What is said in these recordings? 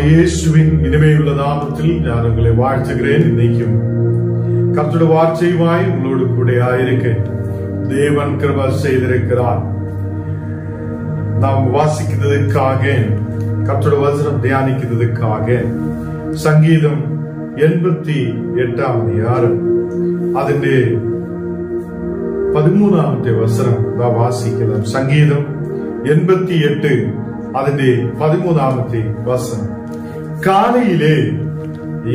இயேசுவின் இனிமையுள்ள நாமத்தில் நான் உங்களை வாழ்த்துகிறேன். இன்னைக்கும் கர்த்தருடைய வார்த்தையுமாய் உங்களோடு கூட இருக்க தேவன் கிருபை செய்திருக்கிறார். நாம் வாசிக்கிறதுக்காக, கர்த்தருடைய வசனம் தியானிக்கிறதுக்காக சங்கீதம் 88 அதிகாரம் അതിന്റെ 13 വസനം നാം വാസിക്കണം. സംഗീതം 88 അതിന്റെ 13 വസനം. കാലയിലെ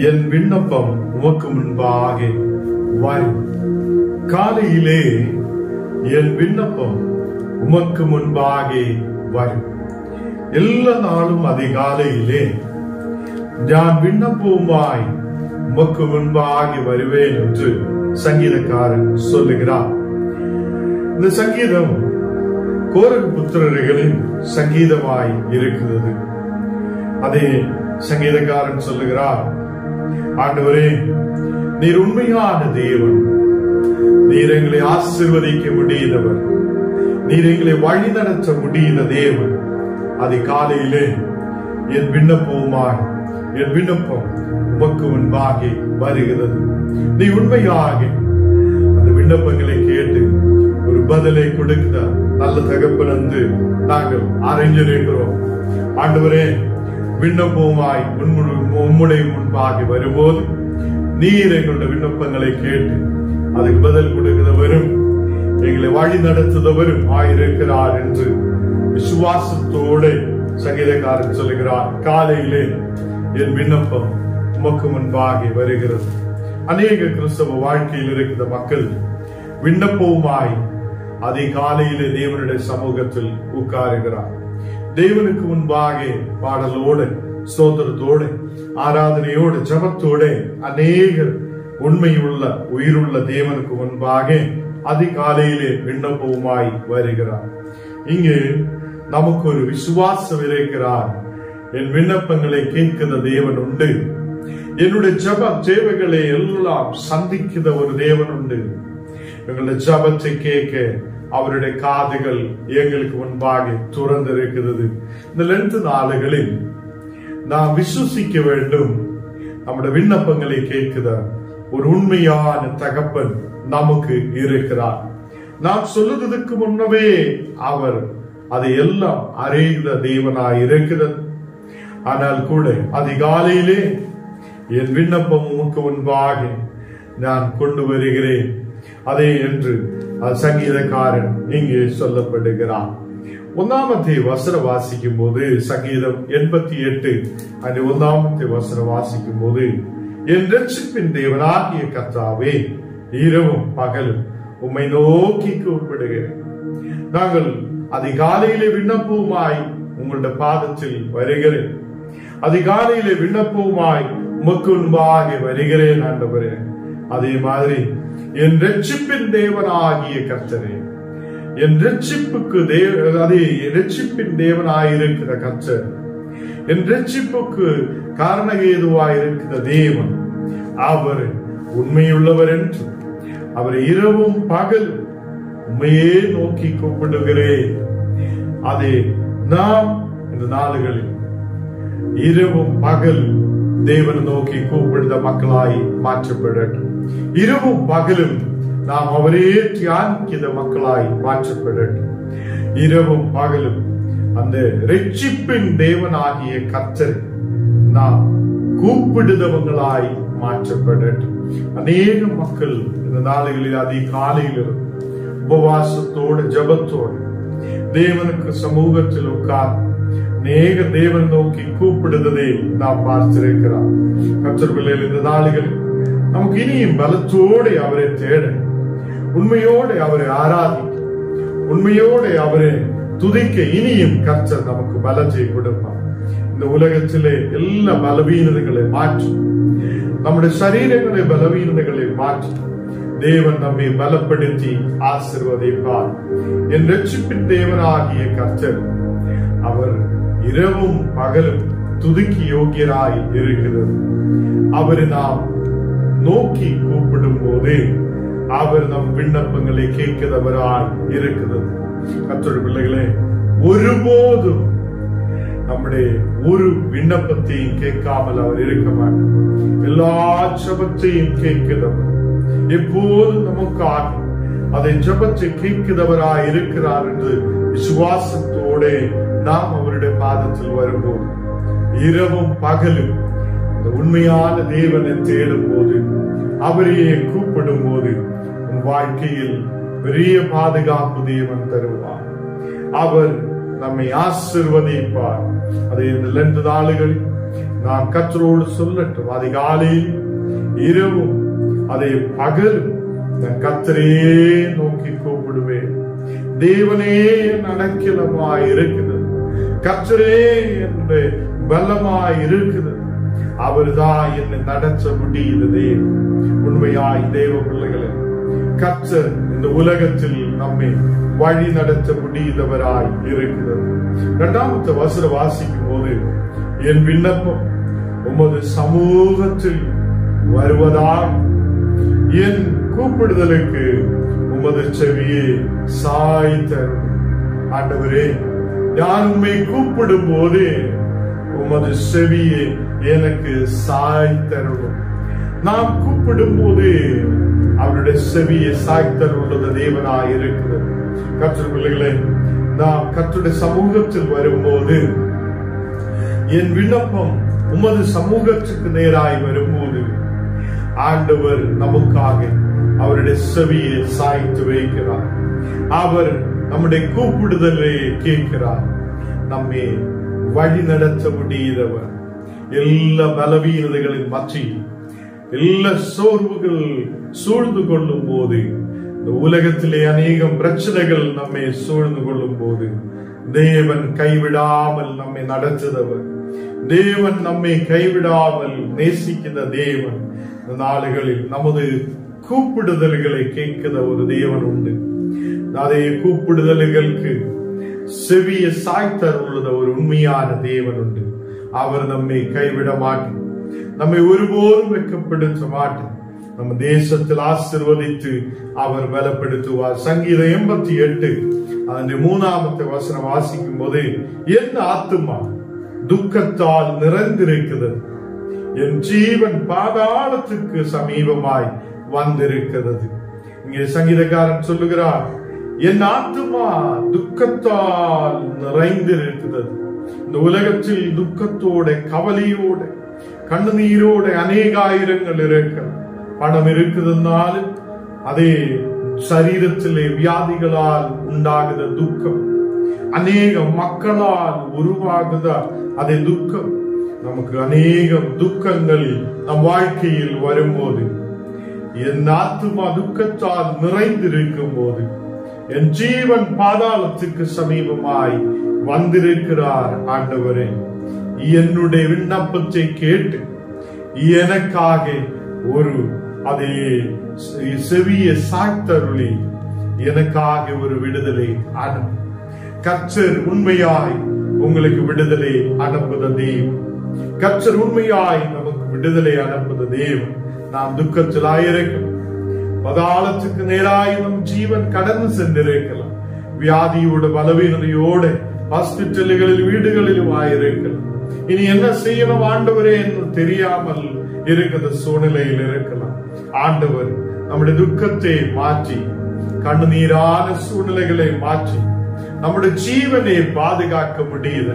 എൻ വിണ്ണപ്പം ഉമക്ക് മുൻപാകെ വരും. കാലയിലെ എൻ വിണ്ണപ്പം ഉമക്ക് മുൻപാകെ വരും. എല്ലാ നാളും അതികാലയിലെ ഞാൻ വിണ്ണപ്പവുമായി உமக்கு முன்பாக வருவேன் என்று சங்கீதக்காரன் சொல்லுகிறார். இந்த சங்கீதம் கோரகு புத்திரர்களின் சங்கீதமாய் இருக்கிறது. அதே சங்கீதக்காரன் சொல்லுகிறார், ஆண்டவரே, நீர் உண்மையான தேவன், நீர் எங்களை ஆசீர்வதிக்க முடியாதவர், நீர் எங்களை வழி நடத்த முடியாத தேவன். அதிகாலையிலே என் விண்ணப்பவுமாய் என் விண்ணப்பம் உமக்கு முன்பாக வருகிறது. நீ உண்மையாக அந்த விண்ணப்பங்களை கேட்டு ஒரு பதிலை கொடுத்த நல்ல தகப்பன் என்று நாங்கள் அறிஞ்சிருக்கிறோம். ஆண்டவரே, விண்ணப்பவுமாய் உம்முடைய முன்பாக வரும்போது நீர் எங்களுடைய விண்ணப்பங்களை கேட்டு அதுக்கு பதில் கொடுக்கிறவரும் எங்களை வழி நடத்துதவரும் ஆயிருக்கிறார் என்று விசுவாசத்தோடு சங்கீதக்காரன் சொல்லுகிறார். காலையிலே என் விண்ணப்பம் உமக்கு முன்பாக வருகிறது. அநேக கிறிஸ்தவ வாழ்க்கையில் இருக்கிற மக்கள் விண்ணப்பவுமாய் அதிகாலையிலே தேவனுடைய சமூகத்தில் உட்காருகிறார். தேவனுக்கு முன்பாக பாடலோடு, ஸ்தோத்திரத்தோடு, ஆராதனையோடு, ஜபத்தோடு அநேகர் உண்மையுள்ள உயிருள்ள தேவனுக்கு முன்பாக அதிகாலையிலே விண்ணப்பவுமாய் வருகிறார். இங்கு நமக்கு ஒரு விசுவாசம் இருக்கிறார். என் விண்ணப்பங்களை கேட்கிற தேவன் உண்டு, என்னுடைய ஜப தேவைகளை எல்லாம் சந்திக்கிற ஒரு தேவன் உண்டு. எங்களுடைய ஜபத்தை கேட்க அவருடைய காதுகள் எங்களுக்கு முன்பாக துறந்திருக்கிறது. இந்த 2 நாளுகளில் நாம் விசுவசிக்க வேண்டும். நம்முடைய விண்ணப்பங்களை கேட்கிற ஒரு உண்மையான தகப்பன் நமக்கு இருக்கிறார். நாம் சொல்லுவதற்கு முன்னவே அவர் அதை எல்லாம் அறிகிற தேவனாய் இருக்கிறது. ஆனால் கூட அதிகாலையிலே என் விண்ணப்பம் உமக்கு முன்பாக நான் கொண்டு வருகிறேன் அதே என்று சங்கீதக்காரன் இங்கே சொல்லப்படுகிறார். 1 வசனம் வாசிக்கும் போது, சங்கீதம் 88 அந்த 1 வசனம் வாசிக்கும் போது, என் ரட்சிப்பின் தேவனாகிய கர்த்தாவே, இரவும் பகலும் உம்மை நோக்கி கூப்பிடுகிறேன். நாங்கள் அதிகாலையிலே விண்ணப்பவுமாய் உங்களுடைய பாதத்தில் வருகிறேன். அதிகாலையிலே விண்ணப்பவுமாய் உமக்கு முன்பாக வருகிறேன் ஆண்டவரே. அதே மாதிரி என் ரட்சிப்பின் தேவனாகிய கர்த்தரே, என் ரட்சிப்புக்கு ரட்சிப்பின் தேவனாயிருக்கிற கர்த்தர், என் ரட்சிப்புக்கு காரணகேதுவாயிருக்கிற தேவன், அவர் உண்மையுள்ளவர் என்று அவர் இரவும் பகல் உண்மையே நோக்கி கூப்பிடுகிறேன். அதே நாம் இந்த நாளுகளில் இரவும் பகல் தேவனை நோக்கி கூப்பிடுத மக்களாய் மாற்றப்படட்டும். இரவும் பகலும் நாம் அவரே தியானிக்கிற மக்களாய் மாற்றப்படட்டும். இரவும் பகலும் அந்த ரட்சிப்பின் தேவனாகிய கர்த்தரை நாம் கூப்பிடுதவங்களாய் மாற்றப்படட்டும். அநேக மக்கள் இந்த நாளுகளில் அதிகாலையில் உபவாசத்தோடு ஜபத்தோடு தேவனுக்கு சமூகத்தில் உட்கார்ந்து அநேக தேவன் நோக்கி கூப்பிடுவதை நாம் பார்த்திருக்கிறோம். கர்த்தர் பிள்ளைகள், இந்த நாளில் நமக்கு இனியும் பலத்தோடு அவரை தேட, உண்மையோடு அவரை ஆராதிக்க, உண்மையோடு அவரை துதிக்க இனியும் கர்த்தர் நமக்கு பலத்தை கொடுப்பார். இந்த உலகத்திலே எல்லா பலவீனங்களை மாற்றி, நம்முடைய சரீரங்களை பலவீனங்களை மாற்றி தேவன் நம்மை பலப்படுத்தி ஆசீர்வதிப்பார். என் ரட்சிப்பின் தேவனாகிய கர்த்தர் அவர் இரவும் பகலும் துதிக்கு யோகியராய் இருக்கிறது. அவரை நாம் நோக்கி கூப்பிடும் போது அவர் நம் விண்ணப்பங்களை கேட்கிறவராய் இருக்கிறது. கர்த்தருடைய பிள்ளைகளே, ஒருபோதும் நம்முடைய ஒரு விண்ணப்பத்தையும் கேட்காமல் அவர் இருக்க மாட்டார். எல்லா ஜெபத்தையும் கேட்கிறவர், எப்போதும் நமக்காக அதை ஜெபத்தை கேட்கிறவராய் இருக்கிறார் என்று விசுவாசத்தோட நாம் அவருடைய பாதத்தில் வரும்போது, இரவும் பகலும் இந்த உண்மையான தேவனை தேடும் போது, அவரையே கூப்பிடும் போது, உன் வாழ்க்கையில் பெரிய பாதுகாப்பு தேவன் தருவார். அவர் நம்மை ஆசீர்வதிப்பார். அதை இந்த 2 நாளுகளில் நாம் கர்த்தரோடு சொல்லட்டும். அதிகாலையில் இரவும் அதை பகலும் நான் கர்த்தரையே நோக்கி கூப்பிடுவேன். தேவனே என் அடைக்கலமாய் இருக்கிறது, கர்த்தரே என்று பலமாய் இருக்கிறது, அவர்தான் என்னை நடத்த முடியுது. உண்மையாய் தேவ பிள்ளைகளே, கர்த்தர் இந்த உலகத்தில் நம்மை வழி நடத்த முடிந்தவராய் இருக்கிறது. 2வது வசனம் வாசிக்கும் போது, என் விண்ணப்பம் உமது சமூகத்தில் வருவதால் என் கூப்பிடுதலுக்கு உமது செவியை சாய்த்தரும். ஆண்டவரே, நான் உம்மை கூப்பிடும் போது உமது செவியை எனக்கு சாய்த்தரும். நாம் கூப்பிடும் போது அவருடைய செவியை சாய்த்தருள்ளது தேவனாய் இருக்கிறது. கர்த்தர் பிள்ளைகளே, நாம் கர்த்தருடைய சமூகத்தில் வரும்போது, என் விண்ணப்பம் உமது சமூகத்துக்கு நேராய் வரும்போது, ஆண்டவர் நமக்காக அவருடைய செவியை சாய்த்து வைக்கிறார். அவர் நம்முடைய கூப்பிடுதலை கேட்கிறார். நம்மை வழி நடத்த முடியாதவர். எல்லா பலவீனதைகளின் மத்தியில், எல்லா சோர்வுகள் சூழ்ந்து கொள்ளும் போது, இந்த உலகத்திலே அநேகம் பிரச்சனைகள் நம்மை சூழ்ந்து கொள்ளும் போது, தேவன் கைவிடாமல் நம்மை நடத்துதவர். தேவன் நம்மை கைவிடாமல் நேசிக்கிற தேவன். இந்த நாடுகளில் நமது கூப்பிடுதல்களை கேட்கிற ஒரு தேவன் உண்டு. அதே கூப்பிடுதல்களுக்கு செவிய சாய்த்தருள்ள ஒரு உண்மையான தேவன் உண்டு. அவர் நம்மை கைவிட மாட்டார், நம்மை ஒருபோதும் வெட்கப்படுத்த மாட்டார். நம்ம தேசத்தில் ஆசீர்வதித்து அவர் பலப்படுத்துவார். சங்கீதம் 88 அதனுடைய 3வது வசனம் வாசிக்கும் போது, என் ஆத்துமா துக்கத்தால் நிறைந்திருக்கிறது, என் ஜீவன் பாதாளத்துக்கு சமீபமாய் வந்திருக்கிறது. இங்கே சங்கீதக்காரன் சொல்லுகிறார், என் ஆத்துமா துக்கத்தால் நிறைந்திருக்கிறது. இந்த உலகத்தில் துக்கத்தோட, கவலையோட, கண்ணீரோட அநேகாயிரங்கள் இருக்கிறது. பணம் இருக்குதுனால அதே சரீரத்திலே வியாதிகளால் உண்டாகுத துக்கம், அநேக மக்களால் உருவாகுத அதே துக்கம், நமக்கு அநேகம் துக்கங்கள் நம் வாழ்க்கையில் வரும்போது, என் ஆத்துமா துக்கத்தால் நிறைந்திருக்கும் போது, என் ஜீவன் பாதாளத்துக்கு சமீபமாய் வந்திருக்கிறார். ஆண்டவரே, என்னுடைய விண்ணப்பத்தை கேட்டு எனக்காக ஒரு அதே செவிய சாய்த்தருளி எனக்காக ஒரு விடுதலை அனுப்பு. கர்த்தர் உண்மையாய் உங்களுக்கு விடுதலை அனுப்புத தேவன். கர்த்தர் உண்மையாய் நமக்கு விடுதலை அனுப்புத தேவன். நாம் துக்கத்திலாயிருக்கலாம், பாதாளத்துக்கு நேராய் நம் ஜீவன் கடந்து சென்றிருக்கலாம், வியாதியோட பலவீனதையோட ஹாஸ்பிட்டல்களில் வீடுகளிலும் ஆயிருக்கலாம். இனி என்ன செய்யணும் ஆண்டவரே என்று தெரியாமல் இருக்கிற சூழ்நிலையில் இருக்கலாம். ஆண்டவர் நம்முடைய துக்கத்தை மாற்றி, கண்ணீரான சூழ்நிலைகளை மாற்றி, நம்முடைய ஜீவனை பாதுகாக்க முடியுது.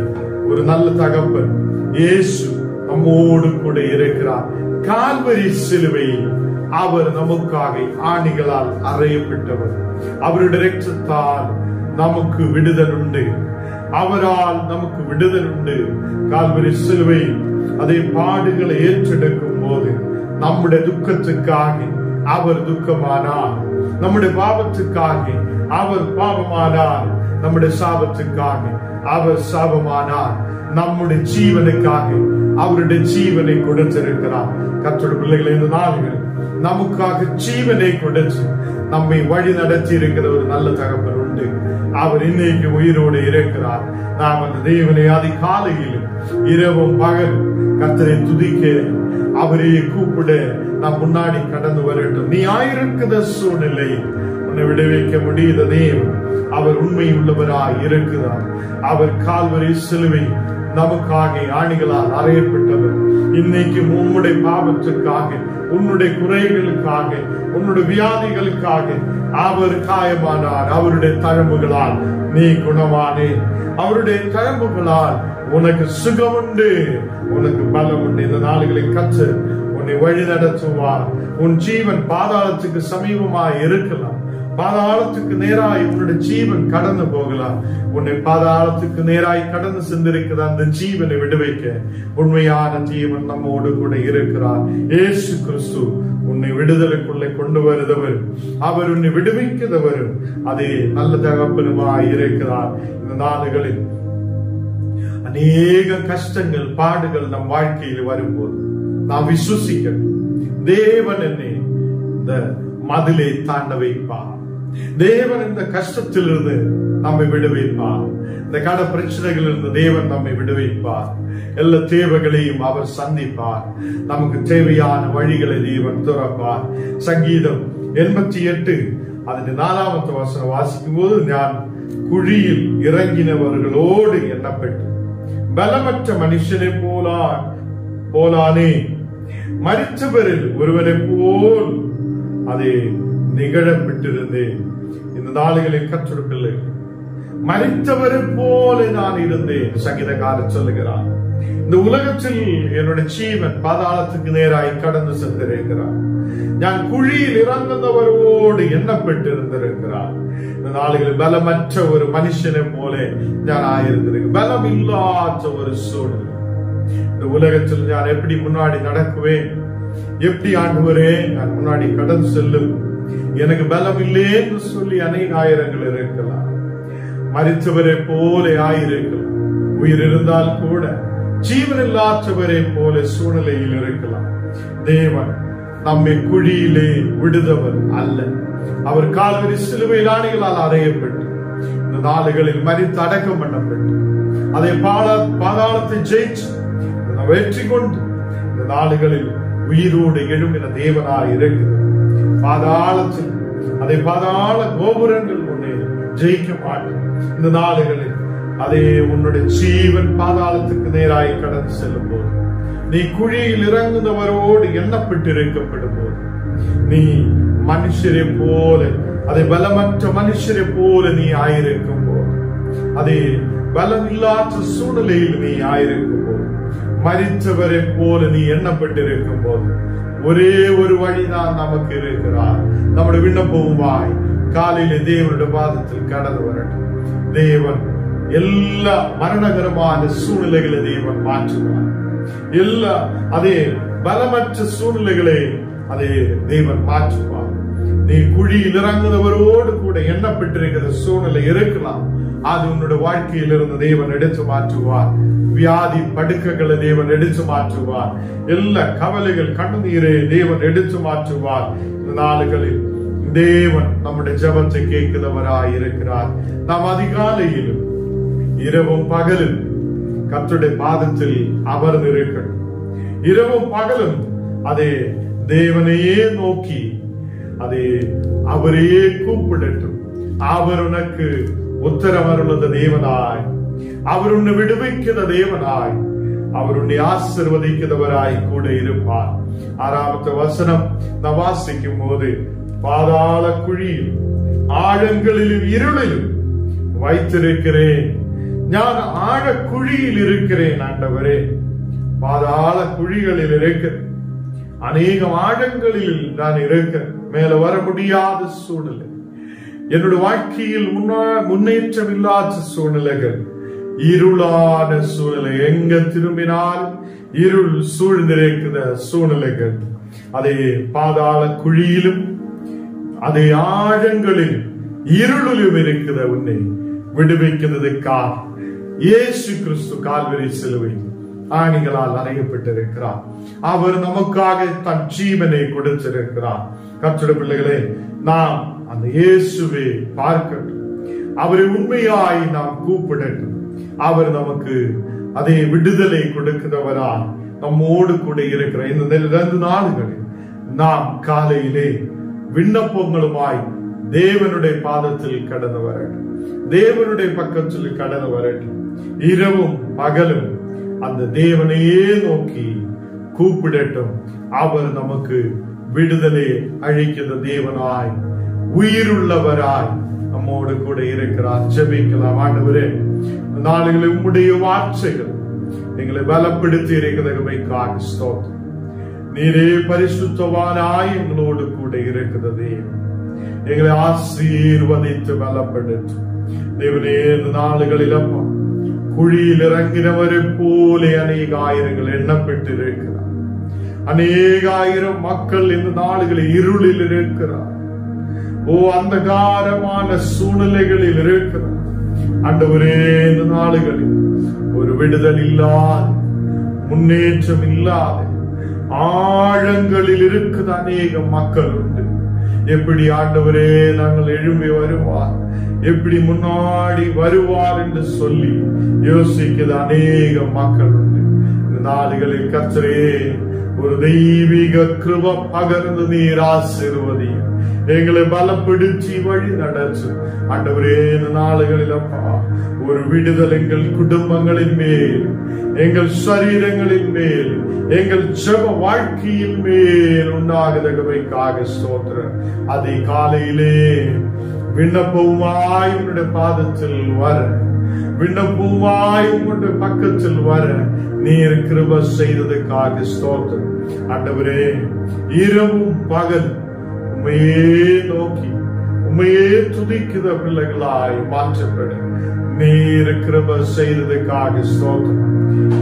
ஒரு நல்ல தகப்பன் இயேசு நம்மோடு கூட இருக்கிறார். கால்வரி சிலுவையில் அவர் நமக்காக ஆணிகளால் அறையப்பட்டவர். அவருடைய இரத்தத்தால் நமக்கு விடுதல் உண்டு. அவரால் நமக்கு விடுதல் உண்டு. கால்வரி சிலுவை அதே பாடுகளை ஏற்றெடுக்கும் போது நம்முடைய துக்கத்துக்காக அவர் துக்கமானார், நம்முடைய பாவத்துக்காக அவர் பாவமானார், நம்முடைய சாபத்துக்காக அவர் சாபமானார், நம்முடைய ஜீவனுக்காக அவருடைய ஜீவனை கொடுத்திருக்கிறார். கர்த்தருடைய பிள்ளைகளை, இந்த நாள்கள் நமக்காக ஜீவனை கொடுத்து நம்மை வழி நடத்தி இருக்கிற ஒரு நல்ல தகப்பன் உண்டு. அவர் இன்னைக்கு உயிரோடு இருக்கிறார். நாம் அந்த தேவனை அதிகாலையிலும் இரவும் பகலும் கர்த்தரை துதிக்க, அவரையே கூப்பிட நாம் முன்னாடி கடந்து வரட்டும். நீ ஆயிருக்கிற சூழ்நிலை உன்னை விடுவிக்க முடியாத தேவன் அவர் உண்மை உள்ளவராய் இருக்கிறார். அவர் கால்வரி சிலுவை நமக்காக ஆணிகளால் அறையப்பட்டவர். இன்னைக்கு உன்னுடைய பாவத்துக்காக, உன்னுடைய குறைகளுக்காக, உன்னுடைய வியாதிகளுக்காக அவர் காயமானார். அவருடைய தழும்புகளால் நீ குணமானே. அவருடைய தழும்புகளால் உனக்கு சுகம் உண்டு, உனக்கு பலம் உண்டு. இந்த நாடுகளில் கற்று உன்னை வழி நடத்துவார். உன் ஜீவன் பாதாளத்துக்கு சமீபமாய் இருக்கலாம், பாதாளத்துக்கு நேராய் உன்னுடைய ஜீவன் கடந்து போகலாம். உன்னை பாதாளத்துக்கு நேராய் கடந்து சென்றிருக்கிற அந்த ஜீவனை விடுவிக்க உண்மையான ஜீவன் நம்மோடு கூட இருக்கிறார். இயேசு கிறிஸ்து உன்னை விடுதலைக்குள்ளே கொண்டு வருதவர், அவர் உன்னை விடுவிக்கிறவர். அதே நல்ல தகப்பனுமாய் இருக்கிறார். இந்த நாடுகளில் அநேக கஷ்டங்கள், பாடுகள் நம் வாழ்க்கையில் வரும்போது நாம் விசுவசிக்கணும், தேவன் என்னை இந்த மதிலை தாண்ட வைப்பார், தேவன் இந்த கஷ்டத்திலிருந்து நம்மை விடுவிப்பார், இந்த கட பிரச்சனைகளிலிருந்து தேவன் நம்மை விடுவிப்பார், எல்லா தேவைகளையும் அவர் சந்திப்பார், நமக்கு தேவையான வழிகளை தேவன் துறப்பார். சங்கீதம் 88 அதன் 4வது வசனம் வாசிக்கும் போது, நான் குழியில் இறங்கினவர்களோடு எண்ணப்பட்டு பலமற்ற மனுஷனை போலானே, மரித்தவரில் ஒருவனை போல் அதை நிகழப்பட்டிருந்தேன். இந்த நாளுகளில் கர்த்தருடைய பிள்ளைகள், மரித்தவரை போல நான் இருந்தேன். சங்கீதக்காரர் சொல்லுகிறார், இந்த உலகத்தில் என்னுடைய ஜீவன் பாதாளத்துக்கு நேராய் கடந்து சென்றிருக்கிறார். நான் குழியில் இறந்தவரோடு எண்ணப்பட்டிருந்திருக்கிறார். இந்த நாளுகளில் பலமற்ற ஒரு மனுஷனை போல நான் ஆயிருந்திருக்கிறேன். பலம் இல்லாத ஒரு சூழ்நிலை. இந்த உலகத்தில் நான் எப்படி முன்னாடி நடக்குவேன், எப்படி ஆண்டவரே நான் முன்னாடி கடந்து செல்லும், எனக்கு பலம் இல்லை என்று சொல்லி அநேக ஆயிரங்கள் இருக்கலாம். மரித்தவரை போல ஆயிருக்கலாம். உயிர் இருந்தால் கூட ஜீவன் இல்லாதவரை போல சூழ்நிலையில் இருக்கலாம். தேவன் நம்மை குழியிலே விடுதவர் அல்ல. அவர் கால்வரி சிலுவையில் ஆணிகளால் அறையப்பட்டு இந்த நாளுகளில் மரித்து அடக்கம் பண்ணப்பட்டு அதை பாதாளத்தை ஜெயிச்சு வெற்றி கொண்டு இந்த நாளுகளில் உயிரோடு எழும்பின தேவனாய் இருக்கிறது. பாதாளத்தில் அதை பாதாள கோபுரங்கள் உன்னை ஜெயிக்க மாட்டோம். இந்த நாளுகளில் அதே உன்னுடைய ஜீவன் பாதாளத்துக்கு நேராய் கடந்து செல்லும் போது, நீ குழியில் இறங்குனவரோடு எண்ணப்பட்டு இருக்கப்படும் போது, நீ மனுஷரை போல, அதை பலமற்ற மனுஷரை போல நீ ஆயிருக்கும் போது, அதே பலம் இல்லாத சூழ்நிலையில் நீ ஆயிருக்கும் போது, மரித்தவரை போல நீ எண்ணப்பட்டிருக்கும் போது, ஒரே ஒரு வழிதான் நமக்கு இருக்கிறார். நம்முடைய விண்ணப்பவுமாய் காலையில தேவனுடைய பாதத்தில் கடந்து வரட்டும். தேவன் எல்லா மரணகரமான சூழ்நிலைகளை தேவன் மாற்றுவார். எல்லா அதே பலமற்ற சூழ்நிலைகளை அதே தேவன் மாற்றுவார். நீ குழியில் இறங்குனவரோடு கூட எண்ணப்பட்டிருக்கிற சூழ்நிலை இருக்கலாம், அது உன்னுடைய வாழ்க்கையில் இருந்து தேவன் எடுத்து மாற்றுவார். வியாதி படுக்கைகளை தேவன் எடுத்து மாற்றுவார். எல்லா கவலைகள், கண்ணீரை தேவன் எடுத்து மாற்றுவார். இந்த நாளுகளில் தேவன் நம்முடைய ஜெபத்தை கேட்கிறவராய் இருக்கிறார். நாம் அதிகாலையிலும் இரவும் பகலும் கர்த்தருடைய பாதத்தில் அமர்ந்து இருக்கட்டும். இரவும் பகலும் அதே தேவனையே நோக்கி அதே அவரையே கூப்பிடட்டும். அவர் உனக்கு உத்தரவருளத தேவனாய், அவர் உன்னை விடுவிக்கிற தேவனாய், அவர் உன்னை ஆசீர்வதிக்கிறவராய் கூட இருப்பார். 6வது வசனம் நான் வாசிக்கும் போது, பாதாள குழியில் ஆழங்களிலும் இருளிலும் வைத்திருக்கிறேன். நான் ஆழ குழியில் இருக்கிறேன் ஆண்டவரே. பாதாள குழிகளில் இருக்கிறேன், அநேக ஆழங்களில் நான் இருக்கிறேன். மேல வர முடியாத சூழ்நிலை, என்னுடைய வாழ்க்கையில் முன்னேற்றம் இல்லாத சூழ்நிலைகள், இருளான சூழ்நிலை, எங்க திரும்பினால் இருள் சூழ்ந்திருக்கிற சூழ்நிலைகள், அதே பாதாள குழியிலும் அதே ஆழங்களில் இருளிலும் இருக்கிற உன்னை விடுவிக்கிறதுக்காக இயேசு கிறிஸ்து கால்வரி சிலுவை ஆணிகளால் அறையப்பட்டிருக்கிறார். அவர் நமக்காக தன் ஜீவனை கொடுத்திருக்கிறார். கர்த்தருடைய பிள்ளைகளே, நாம் அந்த இயேசுவை பார்க்கட்டும், அவரை உண்மையாய் நாம் கூப்பிடட்டும். அவர் நமக்கு அதே விடுதலை கொடுக்கிறவரா நம்மோடு கூட இருக்கிற இந்த 2 நாளுகளில் நாம் காலையிலே விண்ணப்பங்களுமாய் தேவனுடைய பாதத்தில் கடந்து வரட்டும், தேவனுடைய பக்கத்தில் கடந்து வரட்டும். இரவும் பகலும் அந்த தேவனையே நோக்கி கூப்பிடட்டும். அவர் நமக்கு விடுதலை அளிக்கிற தேவனாய், உயிருள்ளவராய் நம்மோடு கூட இருக்கிறார். ஜெபிக்கலாம். ஆண்டவரே, நாளுகளில் உம்முடைய வார்த்தைகள் எங்களை பலப்படுத்தி இருக்கிறதற்காக ஸ்தோத்திரம். நீரே பரிசுத்தவானாய் எங்களோடு கூட இருக்கிறதே, எங்களை ஆசீர்வதித்து பலப்படுத்தும் தேவனே. இந்த நாளுகளில் அப்பா, குழியில் இறங்கினவரை போல அநேக ஆயிரங்கள் எண்ணப்பட்டு இருக்கிறார். அநேக ஆயிரம் மக்கள் இந்த நாளுகளில் இருளில் இருக்கிறார். அந்தகாரமான சூழ்நிலைகளில் இருக்கிறார். ஆண்டவரே, இந்த நாளுகளில் ஒரு விடுதல் இல்லாத, முன்னேற்றம் இல்லாத ஆழங்களில் இருக்கிற அநேக மக்கள் உண்டு. எப்படி ஆண்டவரே நாங்கள் எழும்பி வருவார், எப்படி முன்னாடி வருவார் என்று சொல்லி யோசிக்கிற அநேக மக்கள் உண்டு. இந்த நாடுகளில் கர்த்தரே, ஒரு தெய்வீக கிருபை பகர்ந்து நீர் ஆசீர்வதியும், எங்களை பலப்படுத்தி வழி நடத்து. ஆண்டவரே, இந்த நாளுகளில் அப்பா, ஒரு விடுதல் எங்கள் குடும்பங்களின் மேல், எங்கள் சரீரங்களின் மேல், எங்கள் ஜெப வாழ்க்கையின் மேல் உண்டாகுதற்காக ஸ்தோத்திரம். அதை காலையிலே விண்ணப்பவுமாய் உன்னுடைய பாதத்தில் வர, விண்ணப்பவுமாய் உன்னுடைய பக்கத்தில் வர நீர் கிருபை செய்ததற்காக ஸ்தோத்திரம். ஆண்டவரே, இரவும் பகல் உம்மையே நோக்கி உம்மையே துதிக்கிற பிள்ளைகளாய் மாற்றப்பட நீர் கிருபை செய்ததற்காக ஸ்தோத்திரம்.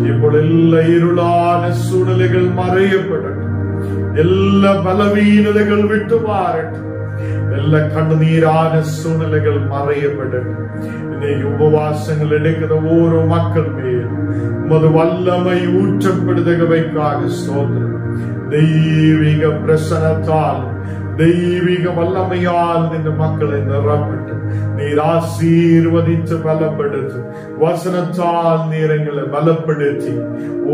இப்போ எல்லா இருளான சூழ்நிலைகள் மறையப்படட்டும், எல்லா பலவீனதைகள் விட்டு மாறட்டும், எல்லா கண்ணீரான சூழ்நிலைகள் மறையப்படட்டும். இன்னைக்கு உபவாசங்கள் எடுக்கிற ஓரோ மக்கள் மேல் உமது வல்லமை ஊற்றப்படுதற்காக ஸ்தோத்திரம். தெய்வீக பிரசனத்தால், தெய்வீக வல்லமையால் இந்த மக்களை நிரப்பட்டு நீர் ஆசீர்வதித்து பலப்படுத்து. வசனத்தால் நீர் எங்களை பலப்படுத்தி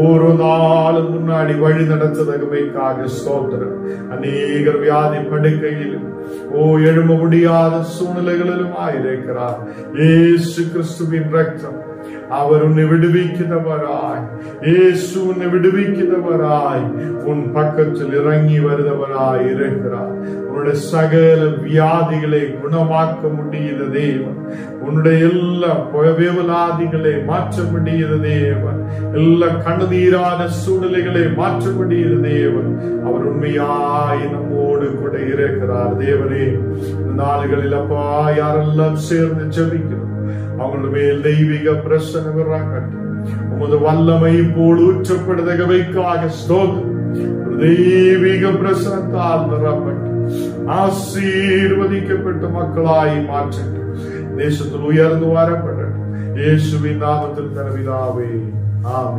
ஒரு நாளும் முன்னாடி வழி நடத்ததற்காக ஸ்தோத்திரம். அநேகர் வியாதி படுக்கையிலும் எழும்ப முடியாத சூழ்நிலைகளிலும் ஆயிருக்கிறார். இயேசு கிறிஸ்துவின் ரத்தம் அவர் உன்னை விடுவிக்கிறவராய், இயேசு உன்னை விடுவிக்கிறவராய், உன் பக்கத்தில் இறங்கி வருகிறவராய் இருக்கிறார். உன்னுடைய சகல வியாதிகளை குணமாக்க முடியுத தேவன், உன்னுடைய எல்லா வியாதிகளை மாற்ற முடியுத தேவன், எல்லா கண்ணீரான சூழ்நிலைகளை மாற்ற முடியுத தேவன். அவர் உண்மையாய் நம்மோடு கூட இருக்கிறார். தேவனே, இந்த நாளுகளில் அப்பா யாரெல்லாம் சேர்ந்து ஜெபிக்கிறோம், அவங்களோட மேல் தெய்வீக பிரசன்னம் இறங்கட்டும். உமது வல்லமை போல் ஊற்றப்படுதற்காக ஸ்தோத்திரம். ஒரு தெய்வீக பிரசனத்தால் நிரப்பட்டு ஆசீர்வதிக்கப்பட்ட மக்களாய் மாற்றட்டும். தேசத்தில் உயர்ந்து வரப்படட்டும். இயேசுவின் நாமத்தில் பிதாவே, ஆமென்.